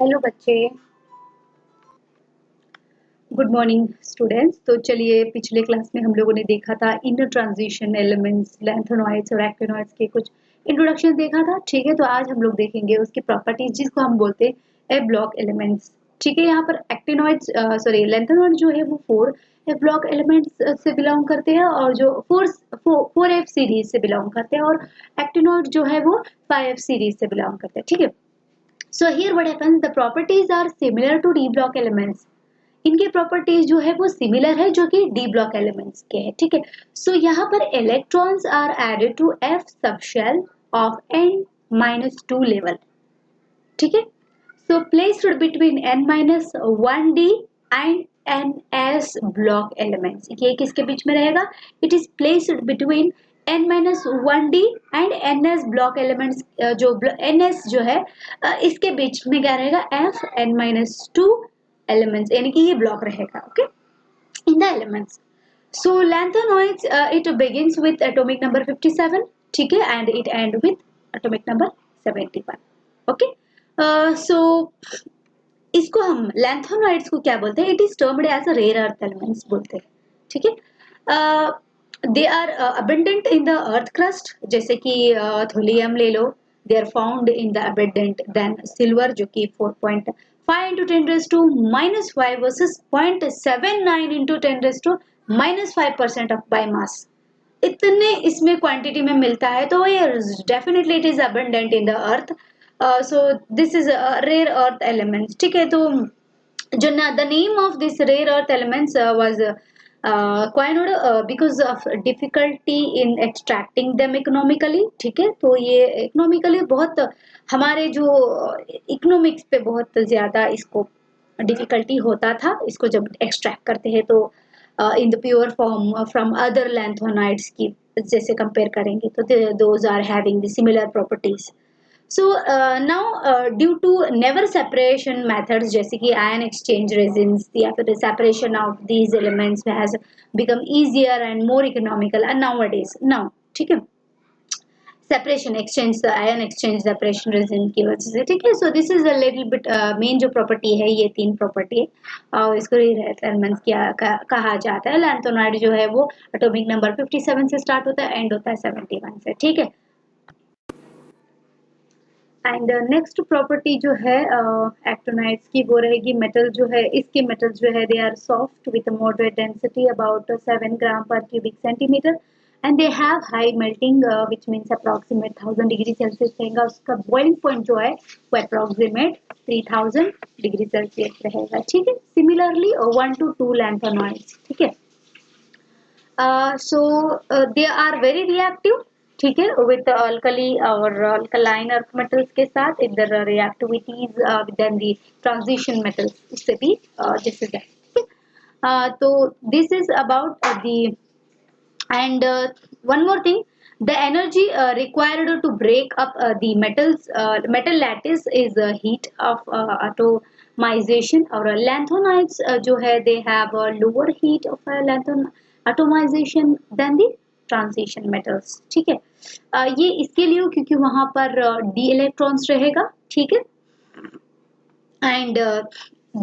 Hello बच्चे। Good morning students. तो चलिए, पिछले क्लास में हम लोगों ने देखा था इंटर ट्रांजिशन एलिमेंट्स, लैंथेनॉइड्स और एक्टिनॉइड्स के कुछ इंट्रोडक्शन देखा था। ठीक है, तो आज हम लोग देखेंगे उसकी प्रॉपर्टीज जिसको हम बोलते हैं ए ब्लॉक एलिमेंट्स। ठीक है, यहाँ पर एक्टिनॉइड्स लैंथेनॉइड जो है वो 4 ए ब्लॉक एलिमेंट्स से बिलोंग करते हैं और जो 4 एफ सीरीज से बिलोंग करते हैं, और एक्टिनॉइड जो है वो 5 एफ सीरीज से बिलोंग करते हैं। ठीक है, so here what happens, the properties are similar to d block elements. इनके प्रॉपर्टीज जो है वो सिमिलर है जो कि डी ब्लॉक एलिमेंट्स के हैं। ठीक है, सो यहाँ पर electrons are added to F subshell of n-2 level. ठीक है, so placed between n-1d and ns block elements. ये किसके बीच में रहेगा? It is placed between n-1d and ns block elements. जो ns जो है इसके बीच में क्या रहेगा? f n-2 एलिमेंट्स, यानी कि ये ब्लॉक रहेगा। Okay, in the elements. So lanthanoids it begins with atomic number 57। ठीक है, and it end with atomic number 71। Okay, so इसको हम लैंथेनॉइड्स को क्या बोलते हैं? It is termed as a rare earth elements बोलते हैं। ठीक है, they are abundant in the earth crust, जैसे कि थोलियम ले लो। They are found in the abundant than silver, जो कि 4.5 into 10 raised to -5 versus 0.79 into 10 raised to -5% of biomass। इतने इसमें क्वांटिटी में मिलता है, तो ये definitely it is abundant in the earth. So this is rare earth elements. ठीक है, तो जो the name of this rare earth elements was coined because of difficulty in extracting them economically। ठीक है, तो ये इकोनॉमिकली बहुत, हमारे जो इकोनॉमिक्स पे बहुत ज्यादा इसको डिफिकल्टी होता था इसको जब एक्सट्रैक्ट करते हैं, तो in the pure form from other lanthanides की जैसे कंपेयर करेंगे तो those are having the similar properties. So now due to never separation methods जैसे कि ion exchange resins या फिर separation of these elements has become easier and more economical and nowadays now। ठीक है, separation exchange, ion exchange separation resin की वजह से। ठीक है, सो this is a little bit main जो प्रॉपर्टी है, ये 3 प्रॉपर्टी है और इसको एलिमेंट्स कहा जाता है। लैंथेनॉइड जो है वो एटॉमिक नंबर 57 से स्टार्ट होता है, एंड होता है 71 से। ठीक है, एंड नेक्स्ट प्रॉपर्टी जो है एक्टिनॉइड्स की वो रहेगी मेटल जो है, इसके मेटल जो है they are soft with moderate density about 7 gram per cubic centimetre, and they have high melting which means approximate 1000 degree Celsius रहेगा। उसका बॉइलिंग पॉइंट जो है वो अप्रॉक्सीमेट 3000 डिग्री सेल्सियस रहेगा। ठीक है, सिमिलरली 1 to 2 लैंथेनॉइड्स। ठीक है, so they are very reactive. ठीक है, विद अल्कली और अल्कलाइन अर्थ मेटल्स के साथ इधर reactivities than the transition metals, उससे भी जैसे ठीक है, तो this is about the and one more thing, the energy required to break up the metal lattice is heat of atomization, और lanthanides जो है they have a lower heat of atomization than the transition metals। ठीक है, ये इसके लिए क्योंकि वहां पर d इलेक्ट्रॉन्स रहेगा। ठीक है, and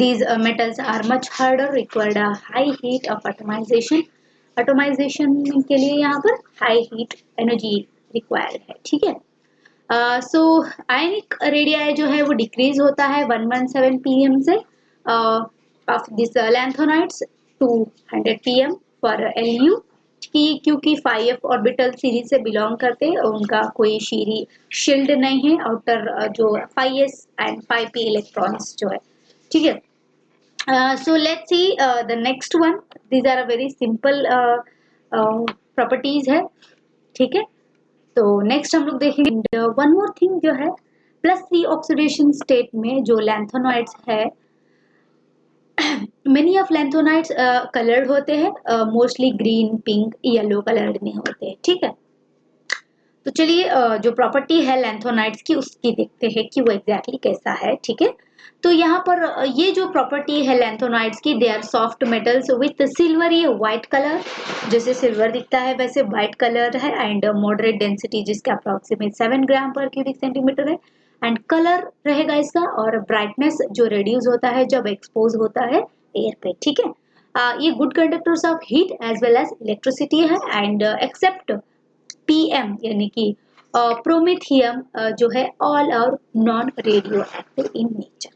these metals are much harder, required a high heat of atomization। Atomisation के लिए यहाँ पर हाई हीट एनर्जी रिक्वायर्ड है। ठीक है, सो आयनिक रेडियाई जो है वो डिक्रीज होता है 117 pm से of this lanthanoids 200 pm for Lu, क्योंकि 5f ऑर्बिटल सीरीज से बिलोंग करते हैं, उनका कोई शील्ड नहीं है आउटर जो 5s एंड 5p इलेक्ट्रॉन्स जो है। ठीक है, so let's see the next one। these are a very simple properties है। ठीक है, तो नेक्स्ट हम लोग देखेंगे वन मोर थिंग जो है +3 ऑक्सीडेशन स्टेट में जो लैंथेनॉइड्स है, many of लैंथेनॉइड्स कलर्ड होते हैं, mostly green, pink, yellow coloured में होते हैं। ठीक है, तो चलिए जो प्रॉपर्टी है लैंथेनॉइड्स की उसकी देखते हैं कि वो एग्जैक्टली कैसा है। ठीक है, तो यहाँ पर ये जो प्रॉपर्टी है लैंथेनॉइड्स की, they are soft metals with silvery white colour, जैसे सिल्वर दिखता है वैसे व्हाइट कलर है, एंड मॉडरेट डेंसिटी जिसका approximate 7 gram per cubic centimetre है, एंड कलर रहेगा इसका, और ब्राइटनेस जो रिड्यूस होता है जब एक्सपोज होता है एयर पे, ठीक है। ये good conductors of heat as well as electricity है, एंड एक्सेप्ट पीएम यानी कि प्रोमेथियम जो है ऑल और non radioactive in nature,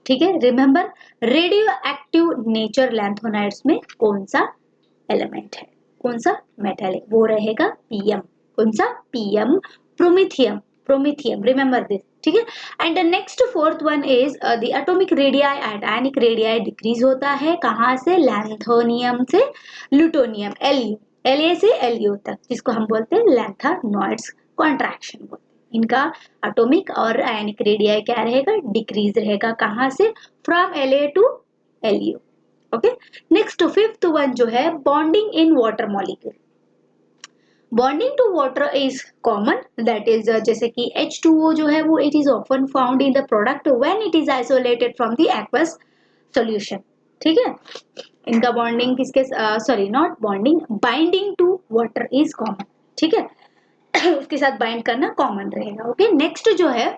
ठीक है। Remember radioactive nature lanthanoids में कौन सा एलिमेंट है, कौन सा मेटल है, वो रहेगा पीएम। कौन सा? PM promethium, promethium, remember this, ठीक है। And the next fourth one is the atomic radii and ionic radii decrease होता है कहाँ से? लैंथोनियम से लुटोनियम, एलयू, एलए से एलयू तक, जिसको हम बोलते हैं लैंथोनॉइड्स कॉन्ट्रैक्शन बोलते हैं। इनका एटॉमिक और आयनिक रेडियाई क्या रहेगा? डिक्रीज रहेगा कहाँ से? From L A to L U, okay. Next fifth one जो है bonding in water molecule. Bonding to water is common, that is जैसे कि H2O जो है वो it is often found in the product when it is isolated from the aqueous solution, ठीक है। इनका बॉन्डिंग किसके, sorry not bonding, binding to water is common, ठीक है। उसके साथ बाइंड करना कॉमन रहेगा, ओके। नेक्स्ट जो है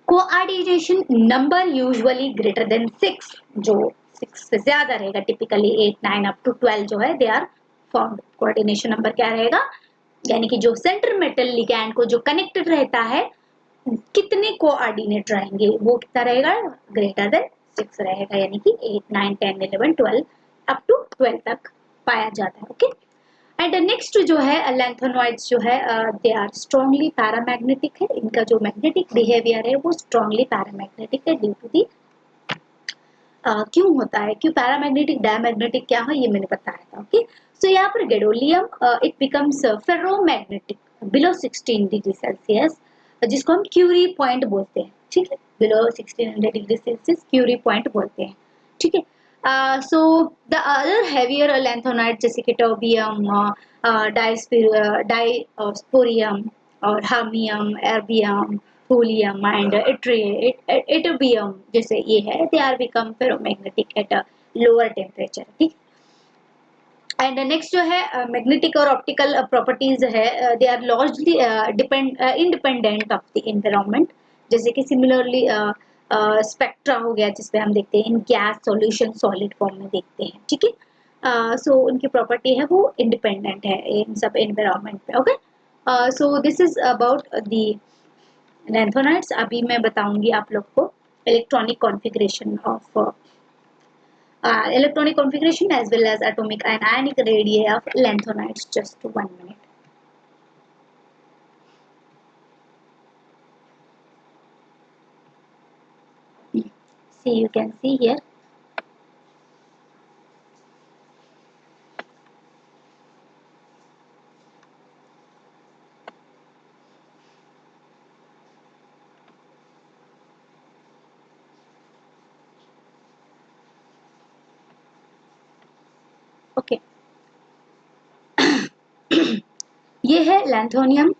coordination number usually greater than 6, जो 6 से ज्यादा रहेगा, टिपिकली 8 9 अप टू 12 जो है they are found. Coordination number क्या रहेगा? यानी कि जो सेंटर मेटल लिगैंड को जो कनेक्टेड रहता है कितने कोऑर्डिनेट रहेंगे, वो कितना रहेगा? ग्रेटर देन 6 रहेगा, यानी कि 8 9 10 11 12 अप टू 12 तक पाया जाता है, ओके। एंड नेक्स्ट जो है लैंथोनॉइड्स जो है दे आर स्ट्रांगली पैरामैग्नेटिक है, इनका जो मैग्नेटिक बिहेवियर है वो स्ट्रांगली पैरामैग्नेटिक है ड्यू टू दी क्यों होता है, क्यों पैरामैग्नेटिक डायमैग्नेटिक क्या है ये मैंने बताया था, ओके। सो यहाँ पर gadolinium it becomes ferromagnetic below 16 degree Celsius, जिसको हम क्यूरी पॉइंट बोलते हैं, ठीक है। Below 1600 degree Celsius Curie point बोलते हैं, ठीक है। So the other heavier lanthonide जैसे कि टर्बियम, डायस्पोरियम और holmium, erbium, thulium and ytterbium जैसे ये है, they are become ferromagnetic at a lower temperature, ठीक। एंड नेक्स्ट जो है मैग्नेटिक और ऑप्टिकल प्रॉपर्टीज है, they are largely independent of the environment, जैसे कि सिमिलरली स्पेक्ट्रा हो गया जिसपे हम देखते हैं इन गैस सॉल्यूशन सॉलिड फॉर्म में देखते हैं, ठीक है। सो उनकी प्रॉपर्टी है वो इंडिपेंडेंट है इन सब एनवायरनमेंट पे, okay. So this is about the lanthanides. अभी मैं बताऊंगी आप लोग को electronic configuration of electronic configuration as well as atomic and ionic radii of lanthanides. Just 1 minute. See, you can see here. Okay. ये है लैंथोनियम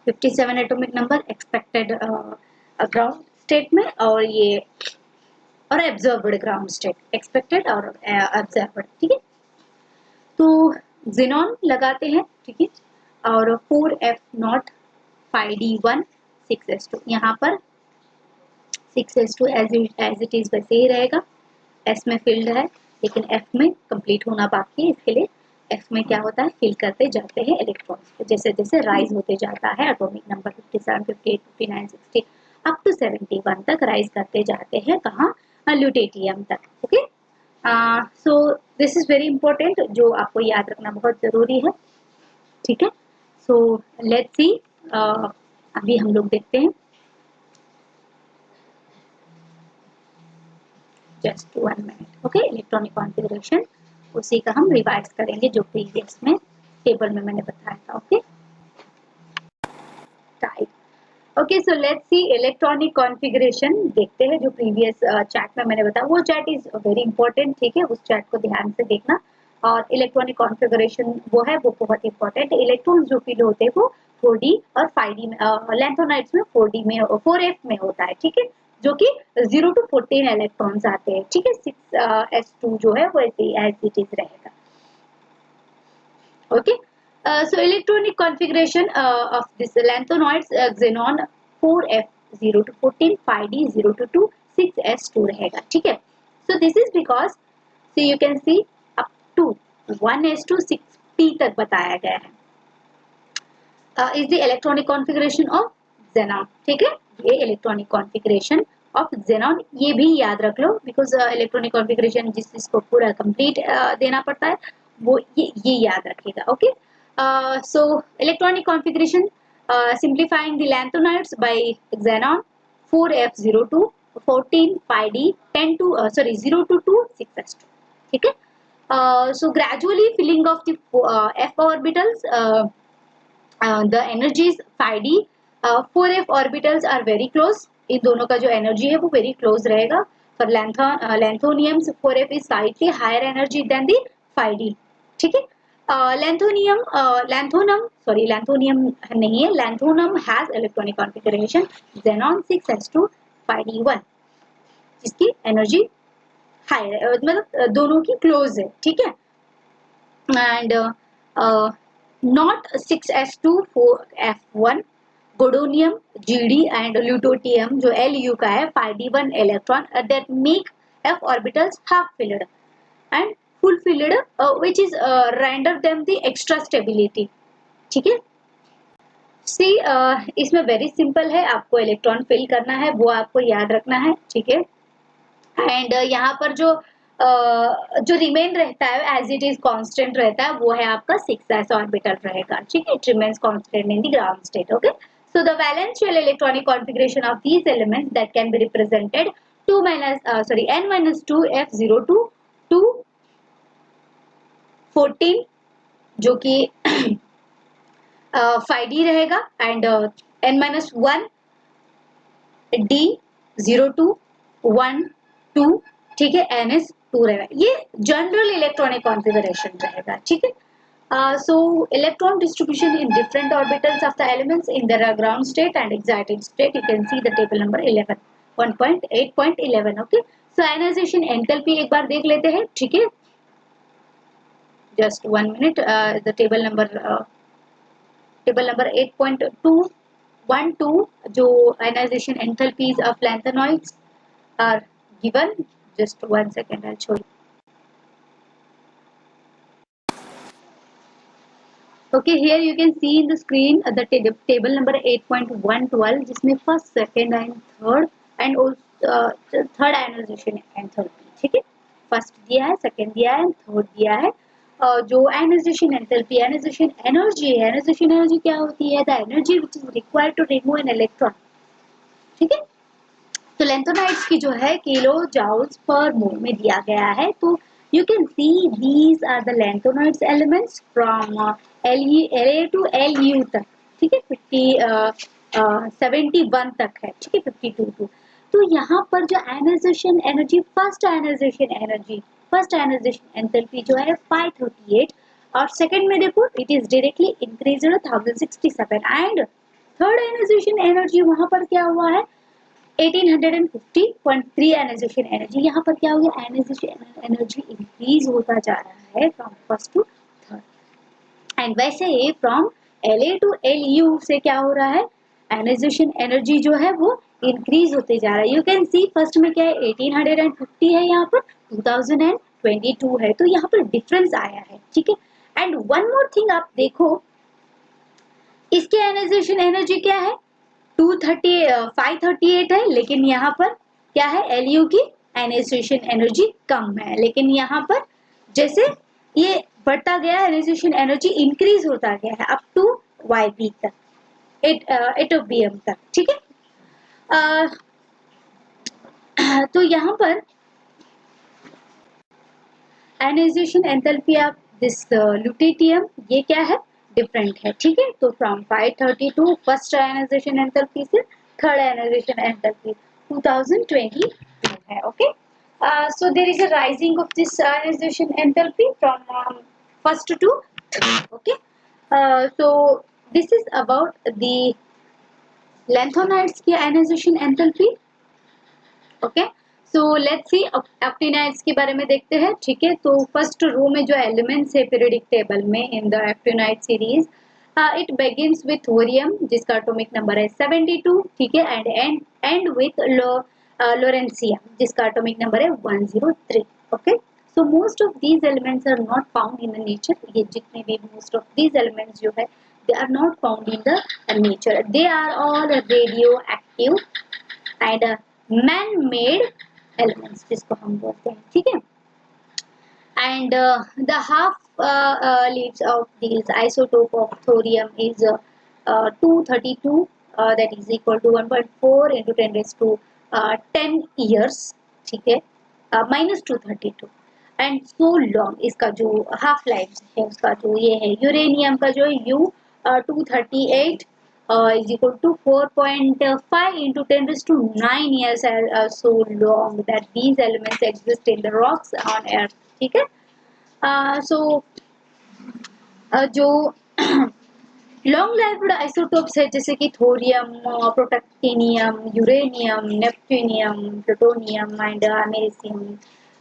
57 atomic number expected ground state में, और ये और एब्जॉर्ब्ड ग्राउंड स्टेट, एक्सपेक्टेड और absorbed, ठीक है। तो ज़ेनॉन लगाते हैं, ठीक है, और 4F0 5D1 6S2, यहाँ पर 6S2 एज इट इज वैसे ही रहेगा, S में फिल्ड है लेकिन F में कंप्लीट होना बाकी है, इसके लिए F में क्या होता है, फिल करते जाते हैं इलेक्ट्रॉन्स, जैसे जैसे राइज होते जाता है एटॉमिक नंबर 57 58 59 60 अप टू 71 तक राइज करते जाते हैं, कहाँ, ल्यूटेटियम तक, okay. So this is very important, जो आपको याद रखना बहुत जरूरी है, ठीक है। सो लेट्स सी, अभी हम लोग देखते हैं, just 1 minute, okay. Electronic configuration उसी का हम रिवाइज करेंगे जो प्रीवियस में टेबल में मैंने बताया था, okay. Type, okay. So let's see electronic configuration, देखते हैं जो प्रीवियस चैट में मैंने बताया, वो चैट इज वेरी इंपॉर्टेंट, ठीक है, उस चैट को ध्यान से देखना। और इलेक्ट्रॉनिक कॉन्फ़िगरेशन वो है वो बहुत इंपॉर्टेंट, इलेक्ट्रॉन्स जो फील होते हैं वो 4D और 5D में, लैंथोनाइड्स में 4D में 4F में होता है, ठीक है, जो कि 0 to 14 इलेक्ट्रॉन्स आते हैं, ठीक है। 6S2 जो है वो ऐसे एज इट इज रहेगा, okay. So electronic configuration of this lanthanoids xenon 4f0 to 14 5d0 to 2 6s2 रहेगा, ठीक है. So this is because so you can see up to 1s to 6p तक बताया गया है. Is the electronic configuration of xenon, ठीक है. ये electronic configuration of xenon, ये भी याद रख लो because electronic configuration जिसको पूरा complete देना पड़ता है वो ये याद रखेगा. Okay. So electronic configuration simplifying the lanthanides by xenon 4f02 14 πd 10 to 0 to 2 6s2, ठीक है. So gradually filling of the f orbitals, the energies 5d 4f orbitals are very close. इन दोनों का जो एनर्जी है वो वेरी क्लोज रहेगा. For lanthaniums 4f is slightly higher energy than the 5d, ठीक है. लैंथोनियम नहीं है, lanthanum has electronic configuration xenon 6s2 5d1 जिसकी एनर्जी हायर है, मतलब दोनों की क्लोज है, ठीक है. And not 6s2 4f1 gadolinium GD and lutetium जो Lu का है 5d1 electron that make f orbitals half filled and full filled which is render them the extra stability, ठीक है. सी इसमें वेरी सिंपल है, आपको इलेक्ट्रॉन फिल करना है वो आपको याद रखना है, ठीक है. एंड यहाँ पर जो रिमेन रहता है एज इट इज कांस्टेंट रहता है वो है आपका 6s ऑर्बिटल रहेगा, ठीक है. It remains constant in the ground state. Okay. So the valence shell electronic configuration of these elements that can be represented n minus 2 f02 to 14 जो कि 5d रहेगा एंड n minus 1 d 02 1 2, ठीक है. ns 2 रहेगा. ये general electronic configuration रहेगा, ठीक है. So electron distribution in different orbitals of the elements in their ground state and excited state. You can see the table number 11 1.8.11. okay. So ionization enthalpy एक बार देख लेते हैं, ठीक है. Just 1 minute. The table number 8.212 जो ionization enthalpies of lanthanoids are given. Just 1 second, I'll show you. Okay, here you can see in the screen the table number 8.112 जिसमें first, second and third and also third ionization enthalpy, ठीक है. First दिया है, second दिया है, third दिया है. जो ionization enthalpy, ionization energy क्या होती है? The energy which is required to remove an electron, ठीक है. तो लैंथोनाइड्स की जो है किलो जाउल्स पर मोल में दिया गया है. तो you can see these are the lanthanoids elements from La to Lu तक, ठीक है. 71 तक है, ठीक है. 52 to तो यहाँ पर जो ionisation energy first ionisation enthalpy जो है 538 और सेकंड में देखो it is directly increased 1067 and third ionisation energy वहां पर क्या हुआ है 1850.3 आयनाइजेशन एनर्जी. यहाँ पर क्या हो गया आयनाइजेशन एनर्जी इंक्रीज होता जा रहा है from first to third. And वैसे ही फ्रॉम La टू Lu से क्या हो रहा है आयनाइजेशन एनर्जी जो है वो इंक्रीज होते जा रहा है. यू कैन सी फर्स्ट में क्या है 1850 है, यहाँ पर 2022 है. तो यहाँ पर डिफरेंस आया है, ठीक है. एंड वन मोर थिंग आप देखो इसके आयनाइजेशन एनर्जी क्या है 538 है, लेकिन यहाँ पर क्या है Lu की आयनाइजेशन एनर्जी कम है. लेकिन यहाँ पर जैसे ये बढ़ता गया आयनाइजेशन एनर्जी इंक्रीज होता गया है अप टू Yb तक 8 तक, ठीक है. तो यहाँ पर ionisation enthalpy of this lutetium ये क्या है डिफरेंट है, ठीक है. तो फ्रॉम 532 फर्स्ट आयनाइजेशन एंथैल्पी से थर्ड आयनाइजेशन एंथैल्पी 2022 है. Okay. So there is a rising of this ionization enthalpy from first to third. Okay. So this is about the lanthanides की ionization enthalpy. Okay. So let's see actinides के बारे में देखते हैं, ठीक है। तो फर्स्ट रो में जो एलिमेंट्स है पीरियोडिक टेबल में in the actinide series, it begins with thorium जिसका एटॉमिक नंबर है 72, ठीक है, एंड एंड विथ लोरेंसियम जिसका एटॉमिक नंबर है 103। Okay, so most of these elements are not found in the nature. ये जितने भी मोस्ट ऑफ दीज एलिमेंट्स जो है they are not found in the nature, they are all radioactive and man made elements जिसको हम बोलते हैं, ठीक है। And the half leaves of these isotope of thorium is 232, that is equal to 1.4 into 10 raised to 10 years, ठीक है, minus 232 and so long. इसका जो हाफ लाइफ है उसका जो ये है यूरेनियम का जो U 238 is equal to 4.5 into 10 raised to 9 years, so long that these elements exist in the rocks on earth, ठीक है। सो जो लॉन्ग लाइफ्ड आइसोटोप्स है जैसे कि thorium, protactinium, uranium, neptunium, plutonium and americium,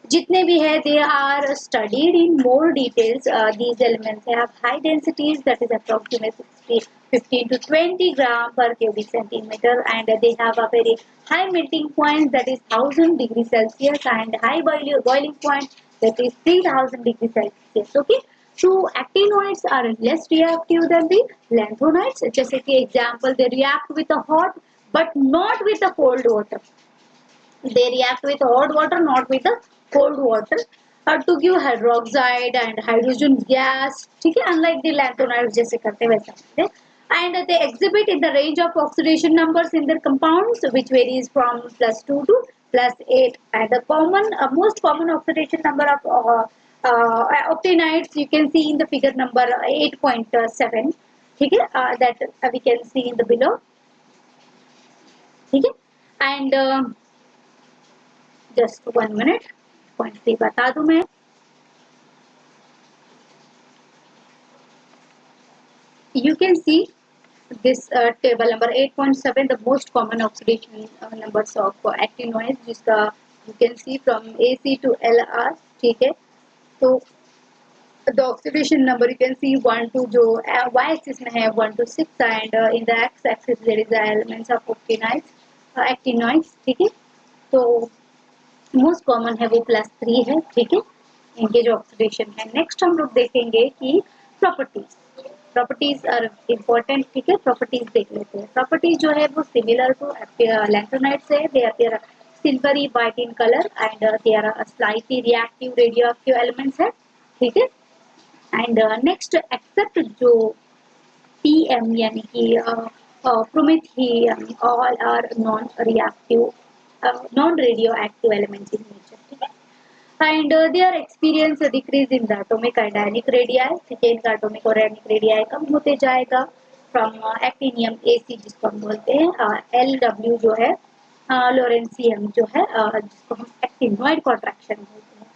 जितने भी है they are studied in more details. These elements have high densities that is approximately 15 to 20 gram per cubic centimeter, and they have a very high melting point that is 1000 degrees Celsius and high boiling point that is 3000 degrees Celsius. Okay, so actinoids are less reactive than the lanthanides. जैसे कि example, they react with the hot but not with the cold water. They react with hot water, not with the cold water, to give hydroxide and hydrogen gas, ठीक है, unlike the lanthanides जैसे करते वैसा करते हैं। And they exhibit in the range of oxidation numbers in their compounds which varies from +2 to +8, and the most common oxidation number of actinides you can see in the figure number 8.7, ठीक है, that we can see in the below, ठीक है। and just 1 minute, point भी बता दूं मैं। You can see this table number 8.7, the most common oxidation numbers of actinoids, जिसका you can see from AC to LR, ठीक है। तो the oxidation number you can see 1 to जो y axis में है 1 to 6, and in the x axis there is the elements of actinoids, ठीक है। तो मोस्ट कॉमन है वो +3 है, ठीक है, इनके जो ऑक्सीडेशन है। नेक्स्ट हम लोग देखेंगे कि प्रॉपर्टीज आर इम्पोर्टेंट, ठीक है। प्रॉपर्टीज देख लेते हैं। प्रॉपर्टीज जो है वो सिमिलर टू लैंथेनाइड्स है, they are silvery white in colour and they are slightly reactive radioactive elements है, ठीक है। एंड नेक्स्ट एक्सेप्ट जो PM यानी कि promethium, all are non reactive non-radioactive elements in nature, ठीक है। And they are experience a decrease in the atomic and ionic radii, ठीक है, इनका atomic और ionic radii कम होते जाएगा from actinium AC जिसको हम बोलते हैं, LW जो है लोरेंसियम जो है जिसको हम एक्टिनॉइड कॉन्ट्रैक्शन बोलते हैं।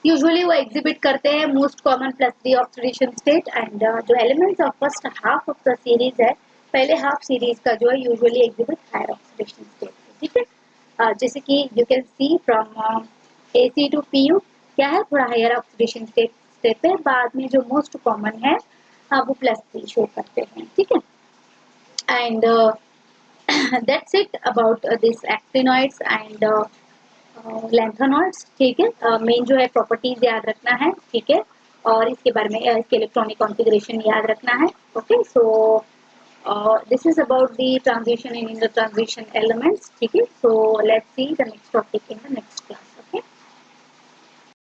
यूजुअली वो एग्जिबिट करते हैं most common +3 oxidation state, and जो elements of first half of the series है, पहले हाफ सीरीज का जो है usually exhibit higher oxidation state, ठीक है। जैसे कि you can see from AC to PU क्या है, थोड़ा हायर ऑक्सीडेशन स्टेट पे, बाद में जो मोस्ट कॉमन है वो +3 शो करते हैं, ठीक है। And that's it about this actinoids and lanthanoids, ठीक है। मेन जो है प्रॉपर्टीज याद रखना है, ठीक है, और इसके बारे में इसके इलेक्ट्रॉनिक कॉन्फ़िगरेशन याद रखना है। Okay, so this is about the transition in the transition elements, ठीक है। So let's see the next topic in the next